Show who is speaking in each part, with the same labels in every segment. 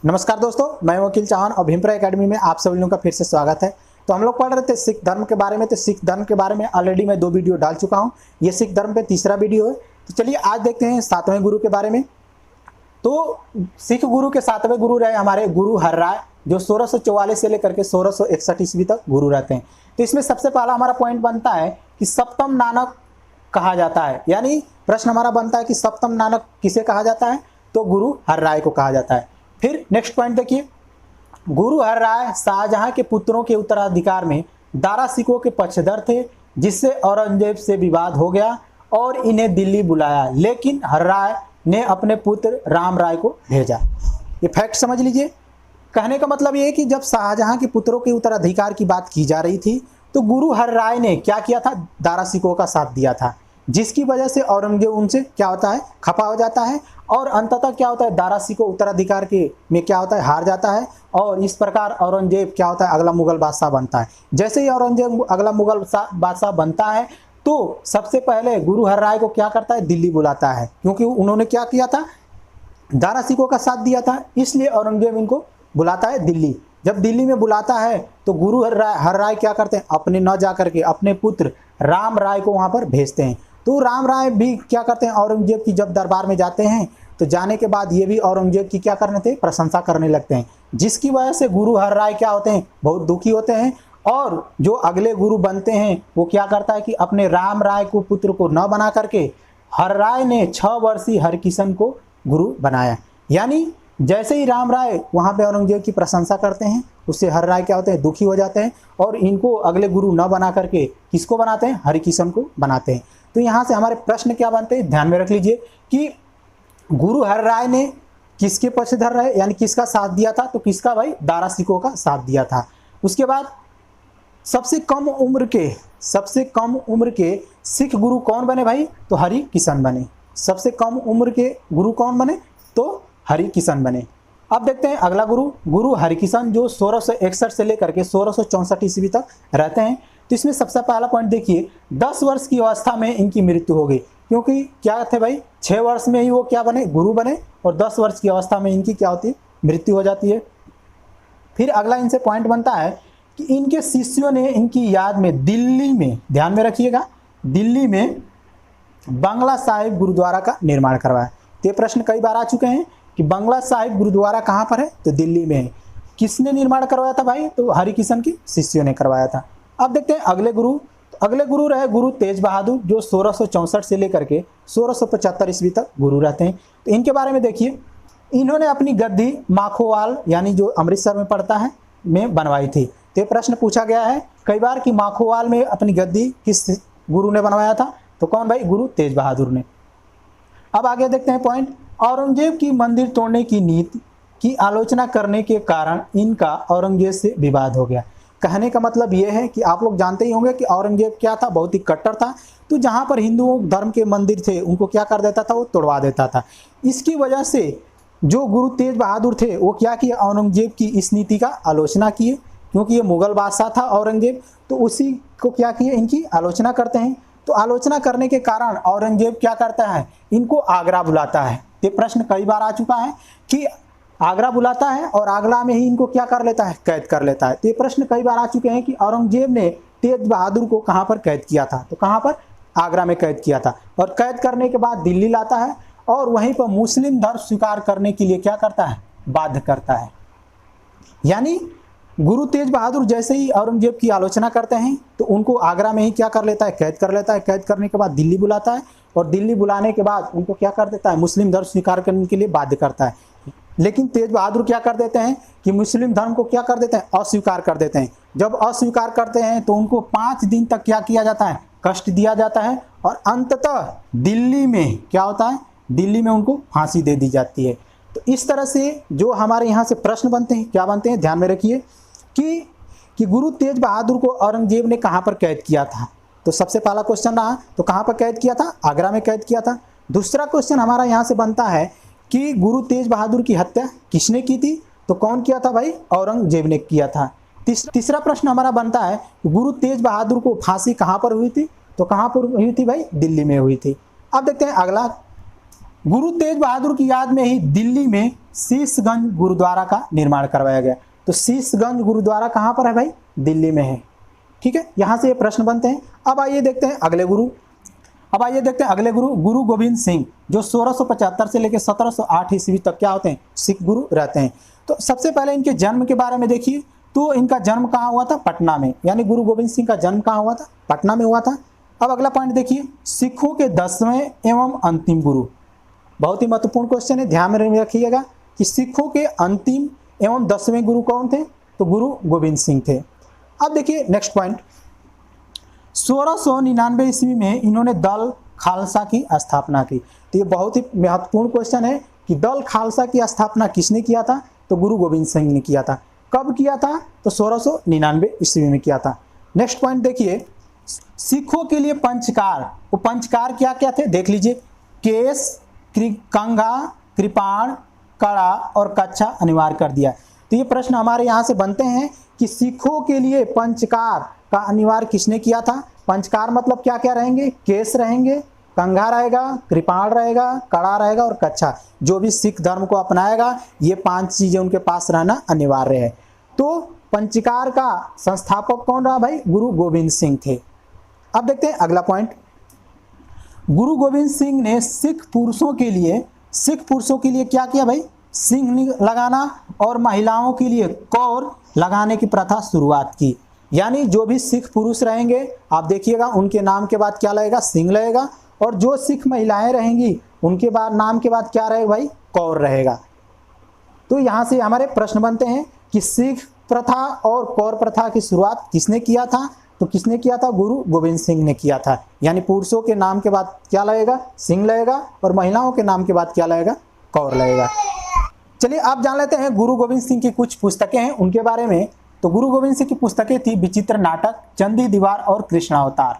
Speaker 1: नमस्कार दोस्तों, मैं वकील चौहान और भीमप्रा एकेडमी में आप सभी लोगों का फिर से स्वागत है। तो हम लोग पढ़ रहे थे सिख धर्म के बारे में। तो सिख धर्म के बारे में ऑलरेडी मैं 2 वीडियो डाल चुका हूं। ये सिख धर्म पे तीसरा वीडियो है। तो चलिए आज देखते हैं 7वें गुरु के बारे में। तो सिख गुरु के 7वें गुरु रहे हमारे गुरु हरराय, जो 1644 से लेकर के 1661 ईस्वी तक गुरु रहते हैं। तो इसमें सबसे पहला हमारा पॉइंट बनता है कि सप्तम नानक कहा जाता है, यानी प्रश्न हमारा बनता है कि सप्तम नानक किसे कहा जाता है, तो गुरु हरराय को कहा जाता है। फिर नेक्स्ट पॉइंट देखिए, गुरु हरराय शाहजहां के पुत्रों के उत्तराधिकार में दारा सिकों के पक्षधर थे, जिससे औरंगजेब से विवाद हो गया और इन्हें दिल्ली बुलाया, लेकिन हरराय ने अपने पुत्र राम राय को भेजा। ये फैक्ट समझ लीजिए। कहने का मतलब ये है कि जब शाहजहां के पुत्रों के उत्तराधिकार की बात की जा रही थी तो गुरु हरराय ने क्या किया था, दारा सिकों का साथ दिया था, जिसकी वजह से औरंगजेब उनसे क्या होता है, खफा हो जाता है और अंततः क्या होता है, दारा सिकों उत्तराधिकार के में क्या होता है, हार जाता है। और इस प्रकार औरंगजेब क्या होता है, अगला मुगल बादशाह बनता है। जैसे ही औरंगजेब अगला मुगल बादशाह बनता है तो सबसे पहले गुरु हरराय को क्या करता है, दिल्ली बुलाता है, क्योंकि उन्होंने क्या किया था, दारा सिकों का साथ दिया था, इसलिए औरंगजेब इनको बुलाता है दिल्ली। जब दिल्ली में बुलाता है तो गुरु हरराय क्या करते हैं, अपने न जा करके अपने पुत्र राम राय को वहां पर भेजते हैं। तो राम राय भी क्या करते हैं, औरंगजेब की जब दरबार में जाते हैं तो जाने के बाद ये भी औरंगजेब की क्या करने थे, प्रशंसा करने लगते हैं, जिसकी वजह से गुरु हरराय क्या होते हैं, बहुत दुखी होते हैं। और जो अगले गुरु बनते हैं वो क्या करता है कि अपने राम राय को पुत्र को न बना करके हरराय ने 6 वर्षीय हरकिशन को गुरु बनाया। यानी जैसे ही राम राय वहां पे औरंगजेब की प्रशंसा करते हैं, उससे हरराय क्या होते हैं, दुखी हो जाते हैं और इनको अगले गुरु न बना करके किसको बनाते हैं, हरकिशन को बनाते हैं। तो यहाँ से हमारे प्रश्न क्या बनते हैं, ध्यान में रख लीजिए कि गुरु हरराय ने किसके पक्षधर रहे, यानी किसका साथ दिया था, तो किसका भाई, दारा सिकों का साथ दिया था। उसके बाद सबसे कम उम्र के सिख गुरु कौन बने भाई, तो हरिकिशन बने। सबसे कम उम्र के गुरु कौन बने, तो हरिकिशन बने। अब देखते हैं अगला गुरु हरिकिशन, जो 1661 से लेकर के 1664 ईस्वी तक रहते हैं। तो इसमें सबसे पहला पॉइंट देखिए, 10 वर्ष की अवस्था में इनकी मृत्यु हो गई, क्योंकि क्या थे भाई, 6 वर्ष में ही वो क्या बने, गुरु बने, और 10 वर्ष की अवस्था में इनकी क्या होती है, मृत्यु हो जाती है। फिर अगला इनसे पॉइंट बनता है कि इनके शिष्यों ने इनकी याद में दिल्ली में, ध्यान में रखिएगा, दिल्ली में बंगला साहिब गुरुद्वारा का निर्माण करवाया। तो ये प्रश्न कई बार आ चुके हैं कि बंगला साहिब गुरुद्वारा कहाँ पर है, तो दिल्ली में है। किसने निर्माण करवाया था भाई, तो हरिकिशन के शिष्यों ने करवाया था। अब देखते हैं अगले गुरु। तो अगले गुरु रहे गुरु तेज बहादुर, जो 1664 से लेकर के 1675 ईस्वी तक गुरु रहते हैं। तो इनके बारे में देखिए, इन्होंने अपनी गद्दी माखोवाल, यानी जो अमृतसर में पड़ता है, में बनवाई थी। तो ये प्रश्न पूछा गया है कई बार कि माखोवाल में अपनी गद्दी किस गुरु ने बनवाया था, तो कौन भाई, गुरु तेज बहादुर ने। अब आगे देखते हैं पॉइंट, औरंगजेब की मंदिर तोड़ने की नीति की आलोचना करने के कारण इनका औरंगजेब से विवाद हो गया। कहने का मतलब यह है कि आप लोग जानते ही होंगे कि औरंगजेब क्या था, बहुत ही कट्टर था। तो जहां पर हिंदुओं धर्म के मंदिर थे उनको क्या कर देता था, वो तोड़वा देता था। इसकी वजह से जो गुरु तेज बहादुर थे वो क्या किए, औरंगजेब की इस नीति का आलोचना किए, क्योंकि ये मुगल बादशाह था औरंगजेब, तो उसी को क्या किए, इनकी आलोचना करते हैं। तो आलोचना करने के कारण औरंगजेब क्या करता है, इनको आगरा बुलाता है। ये प्रश्न कई बार आ चुका है कि आगरा बुलाता है और आगरा में ही इनको क्या कर लेता है, कैद कर लेता है। तो ये प्रश्न कई बार आ चुके हैं कि औरंगजेब ने तेज बहादुर को कहाँ पर कैद किया था, तो कहाँ पर, आगरा में कैद किया था। और कैद करने के बाद दिल्ली लाता है और वहीं पर मुस्लिम धर्म स्वीकार करने के लिए क्या करता है, बाध्य करता है। यानी गुरु तेज बहादुर जैसे ही औरंगजेब की आलोचना करते हैं तो उनको आगरा में ही क्या कर लेता है, कैद कर लेता है। कैद करने के बाद दिल्ली बुलाता है और दिल्ली बुलाने के बाद उनको क्या कर देता है, मुस्लिम धर्म स्वीकार करने के लिए बाध्य करता है। लेकिन तेज बहादुर क्या कर देते हैं कि मुस्लिम धर्म को क्या कर देते हैं, अस्वीकार कर देते हैं। जब अस्वीकार करते हैं तो उनको 5 दिन तक क्या किया जाता है, कष्ट दिया जाता है और अंततः दिल्ली में क्या होता है, दिल्ली में उनको फांसी दे दी जाती है। तो इस तरह से जो हमारे यहाँ से प्रश्न बनते हैं, क्या बनते हैं, ध्यान में रखिए कि गुरु तेज बहादुर को औरंगजेब ने कहाँ पर कैद किया था। तो सबसे पहला क्वेश्चन रहा, तो कहाँ पर कैद किया था, आगरा में कैद किया था। दूसरा क्वेश्चन हमारा यहाँ से बनता है कि गुरु तेज बहादुर की हत्या किसने की थी, तो कौन किया था भाई, औरंगजेब ने किया था। तीसरा प्रश्न हमारा बनता है गुरु तेज बहादुर को फांसी कहाँ पर हुई थी, तो कहाँ पर हुई थी भाई, दिल्ली में हुई थी। अब देखते हैं अगला, गुरु तेज बहादुर की याद में ही दिल्ली में शीशगंज गुरुद्वारा का निर्माण करवाया गया। तो शीशगंज गुरुद्वारा कहाँ पर है भाई? दिल्ली में है। ठीक है, यहाँ से ये प्रश्न बनते हैं। अब आइए देखते हैं अगले गुरु, गुरु गोविंद सिंह, जो 1675 से लेकर 1708 ईस्वी तक क्या होते हैं? सिख गुरु रहते हैं। तो सबसे पहले इनके जन्म के बारे में देखिए, तो इनका जन्म कहाँ हुआ था? पटना में। यानी गुरु गोविंद सिंह का जन्म कहाँ हुआ था? पटना में हुआ था। अब अगला पॉइंट देखिए, सिखों के 10वें एवं अंतिम गुरु। बहुत ही महत्वपूर्ण क्वेश्चन है, ध्यान में रखिएगा कि सिखों के अंतिम एवं 10वें गुरु कौन थे? तो गुरु गोविंद सिंह थे। अब देखिए नेक्स्ट पॉइंट, 1699 ईस्वी में इन्होंने दल खालसा की स्थापना की। तो ये बहुत ही महत्वपूर्ण क्वेश्चन है कि दल खालसा की स्थापना किसने किया था? तो गुरु गोविंद सिंह ने किया था। कब किया था? तो 1699 ईस्वी में किया था। नेक्स्ट पॉइंट देखिए, सिखों के लिए पंचकार, वो पंचकार क्या क्या थे देख लीजिए, केस, कंघा, कृपाण, कड़ा और कच्छा अनिवार्य कर दिया। तो ये प्रश्न हमारे यहाँ से बनते हैं कि सिखों के लिए पंचकार का अनिवार्य किसने किया था? पंचकार मतलब क्या क्या रहेंगे? केस रहेंगे, कंघा रहेगा, कृपाण रहेगा, कड़ा रहेगा और कच्छा। जो भी सिख धर्म को अपनाएगा ये 5 चीजें उनके पास रहना अनिवार्य है। तो पंचकार का संस्थापक कौन रहा भाई? गुरु गोविंद सिंह थे। अब देखते हैं अगला पॉइंट, गुरु गोविंद सिंह ने सिख पुरुषों के लिए क्या किया भाई? सिंह लगाना और महिलाओं के लिए कौर लगाने की प्रथा शुरुआत की। यानी जो भी सिख पुरुष रहेंगे आप देखिएगा उनके नाम के बाद क्या लगेगा? सिंह लगेगा, और जो सिख महिलाएं रहेंगी उनके बाद नाम के बाद क्या रहेगा भाई? कौर रहेगा। तो यहाँ से हमारे प्रश्न बनते हैं कि सिख प्रथा और कौर प्रथा की शुरुआत किसने किया था? तो किसने किया था? गुरु गोविंद सिंह ने किया था। यानी पुरुषों के नाम के बाद क्या लगेगा? सिंह लगेगा, और महिलाओं के नाम के बाद क्या लगेगा? कौर लगेगा। चलिए आप जान लेते हैं गुरु गोविंद सिंह की कुछ पुस्तकें हैं उनके बारे में। तो गुरु गोविंद सिंह की पुस्तकें थी विचित्र नाटक, चंदी दीवार और कृष्णावतार।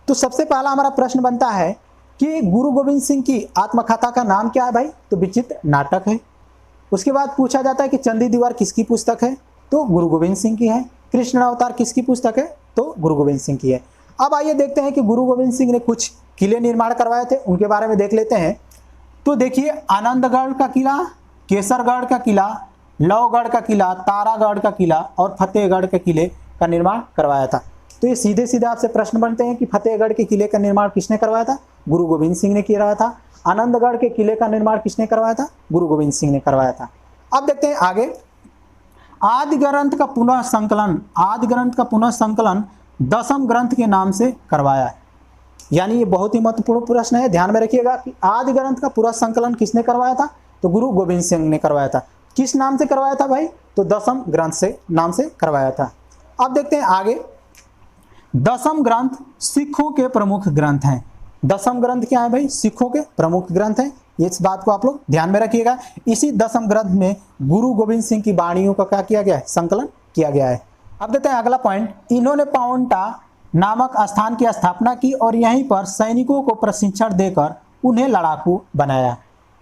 Speaker 1: तो सबसे पहला हमारा प्रश्न बनता है कि गुरु गोविंद सिंह की आत्मकथा का नाम क्या है भाई? तो विचित्र नाटक है। उसके बाद पूछा जाता है कि चंदी दीवार किसकी पुस्तक है? तो गुरु गोविंद सिंह की है। कृष्णावतार किसकी पुस्तक है? तो गुरु गोविंद सिंह की है। अब आइए देखते हैं कि गुरु गोविंद सिंह ने कुछ किले निर्माण करवाए थे, उनके बारे में देख लेते हैं। तो देखिए, आनंदगढ़ का किला, केसरगढ़ का किला, लवगढ़ का किला, तारागढ़ का किला और फतेहगढ़ के किले का निर्माण करवाया था। तो ये सीधे सीधे आपसे प्रश्न बनते हैं कि फतेहगढ़ के किले का निर्माण किसने करवाया था? गुरु गोविंद सिंह ने किया था। आनंदगढ़ के किले का निर्माण किसने करवाया था? गुरु गोविंद सिंह ने करवाया था। अब देखते हैं आगे, आदि ग्रंथ का पुनः संकलन 10म ग्रंथ के नाम से करवाया है। यानी ये बहुत ही महत्वपूर्ण प्रश्न है, ध्यान में रखिएगा कि आदि ग्रंथ का पूरा संकलन किसने करवाया था? तो गुरु गोविंद सिंह ने करवाया था। किस नाम से करवाया था भाई? तो 10म ग्रंथ से नाम से करवाया था। अब देखते हैं आगे, 10म ग्रंथ सिखों के प्रमुख ग्रंथ हैं। 10म ग्रंथ क्या है भाई? सिखों के प्रमुख ग्रंथ हैं। इस बात को आप लोग ध्यान में रखिएगा। इसी 10म ग्रंथ में गुरु गोविंद सिंह की वाणियों का क्या किया गया है? संकलन किया गया है। अब देखते हैं अगला पॉइंट, इन्होंने पाउंटा नामक स्थान की स्थापना की और यहीं पर सैनिकों को प्रशिक्षण देकर उन्हें लड़ाकू बनाया।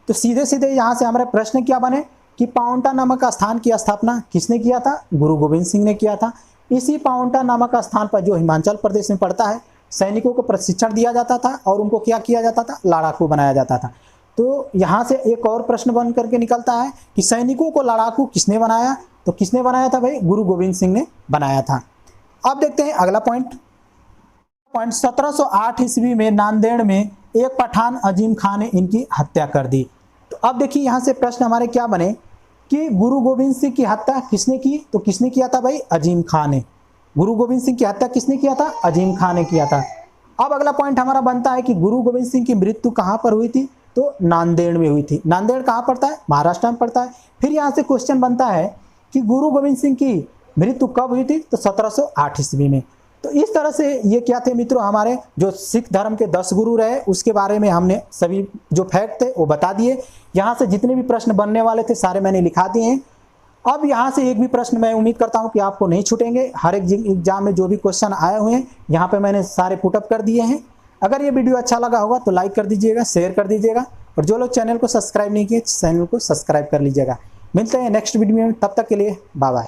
Speaker 1: तो सीधे सीधे यहाँ से हमारे प्रश्न क्या बने कि पाउंटा नामक स्थान की स्थापना किसने किया था? गुरु गोविंद सिंह ने किया था। इसी पाउंटा नामक स्थान पर, जो हिमाचल प्रदेश में पड़ता है, सैनिकों को प्रशिक्षण दिया जाता था और उनको क्या किया जाता था? लड़ाकू बनाया जाता था। तो यहाँ से एक और प्रश्न बन करके निकलता है कि सैनिकों को लड़ाकू किसने बनाया? तो किसने बनाया था भाई? गुरु गोविंद सिंह ने बनाया था। अब देखते हैं अगला पॉइंट, 1708 ईस्वी में नांदेड़ में एक पठान अजीम खान ने इनकी हत्या कर दी। तो अब देखिए यहाँ से प्रश्न हमारे क्या बने कि गुरु गोविंद सिंह की हत्या किसने की? तो किसने किया था भाई? अजीम खान ने। गुरु गोविंद सिंह की हत्या किसने किया था? अजीम खान ने किया था। अब अगला पॉइंट हमारा बनता है कि गुरु गोविंद सिंह की मृत्यु कहाँ पर हुई थी? तो नांदेड़ में हुई थी। नांदेड़ कहाँ पड़ता है? महाराष्ट्र में पड़ता है। फिर यहाँ से क्वेश्चन बनता है कि गुरु गोविंद सिंह की मृत्यु कब हुई थी? तो 1708 ईस्वी में। तो इस तरह से ये क्या थे मित्रों, हमारे जो सिख धर्म के 10 गुरु रहे उसके बारे में हमने सभी जो फैक्ट थे वो बता दिए। यहाँ से जितने भी प्रश्न बनने वाले थे सारे मैंने लिखा दिए हैं। अब यहाँ से एक भी प्रश्न मैं उम्मीद करता हूँ कि आपको नहीं छूटेंगे। हर एक एग्जाम में जो भी क्वेश्चन आए हुए हैं यहाँ पे मैंने सारे पुटअप कर दिए हैं। अगर ये वीडियो अच्छा लगा होगा तो लाइक कर दीजिएगा, शेयर कर दीजिएगा, और जो लोग चैनल को सब्सक्राइब नहीं किए चैनल को सब्सक्राइब कर लीजिएगा। मिलते हैं नेक्स्ट वीडियो में, तब तक के लिए बाय बाय।